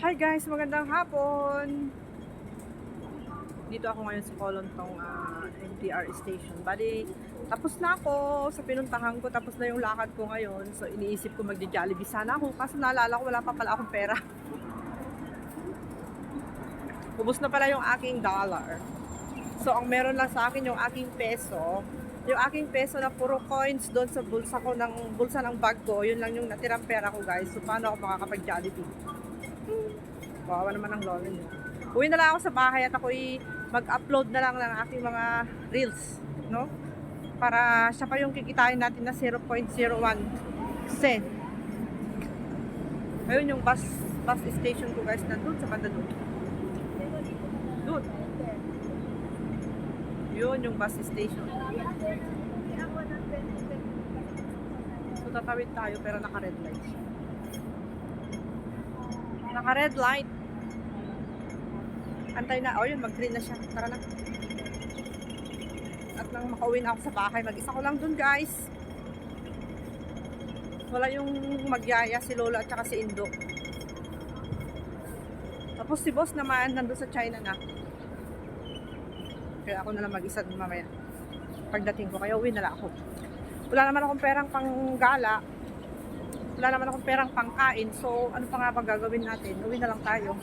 Hi guys, magandang hapon. Dito ako ngayon sa Kolontong MTR station. Bali, tapos na ako sa pinuntahan ko, tapos na yung lakad ko ngayon. So iniisip ko magja-Jollibee sana ako, kaso naalala ko wala pa pala akong pera. Ubus na pala yung aking dollar. So ang meron lang sa akin yung aking peso. Yung aking peso na puro coins doon sa bulsa ng bag ko, yun lang yung natirang pera ko guys. So paano ako makakapag-Jollibee? Bawa naman ang lolo niya. Uwi na lang ako sa bahay at ako'y mag-upload na lang ng aking mga reels, no? Para siya pa yung kikitain natin na 0.01 cent. Ayun yung bus station ko guys, nandun sa banda doon. Doon. Yun yung bus station. So tatawid tayo pero naka-red light siya. Naka-red light. Antay na. O yun, mag-green na siya. Tara na. At nang makauwi na ako sa bahay, mag-isa ko lang dun guys. Wala yung magyaya, si Lola at saka si Indo. Tapos si boss naman, nandun sa China na. Kaya ako na lang mag-isa dun mamaya. Pagdating ko, kaya uwi na lang ako. Wala naman akong perang panggala. Wala naman akong perang pangkain. So, ano pa nga bang gagawin natin? Uwi na lang tayo.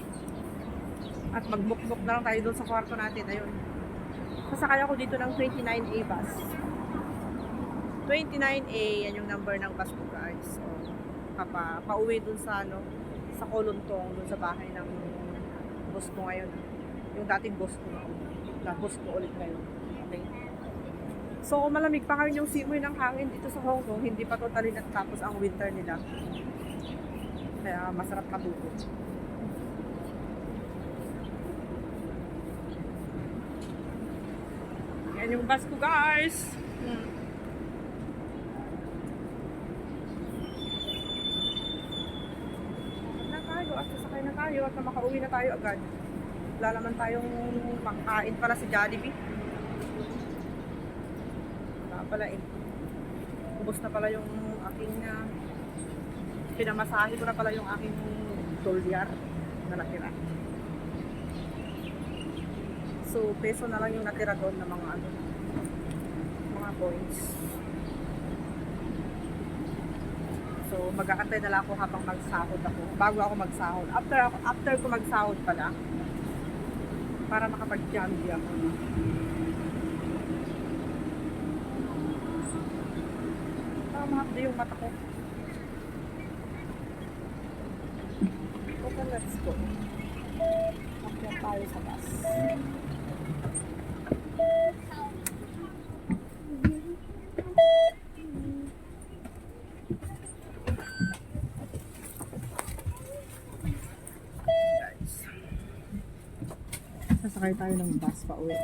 At magmukmuk na lang tayo doon sa kwarto natin. Ayun. Sasakay ako dito ng 29A bus. 29A, yan yung number ng bus ko guys. So, pauwi doon sa sa Kolontong, doon sa bahay ng boss ko ngayon. Yung dating boss ko na boss ko ulit ngayon. Okay. So, malamig pa ngayon yung simoy ng hangin dito sa Hong Kong. Hindi pa totally natatapos ang winter nila. Kaya masarap matulog. Yan yung bus ko guys. Na tayo at sasakay na tayo at makauwi na tayo agad. Wala naman tayong pangkain para sa Jollibee. Wala pala eh. Ubos na pala yung aking pinamasahe ko na pala yung aking dolyar na natira. So, peso na lang yung natira doon na mga coins. So, mag-aantay na lang ako habang magsahod ako. Bago ako magsahod. After ko magsahod pala. Para makapag-Jollibee ako. Mahapdi yung mata ko. Okay, let's go. Akyat tayo sa bus. Sasakay tayo ng bus pa uwi.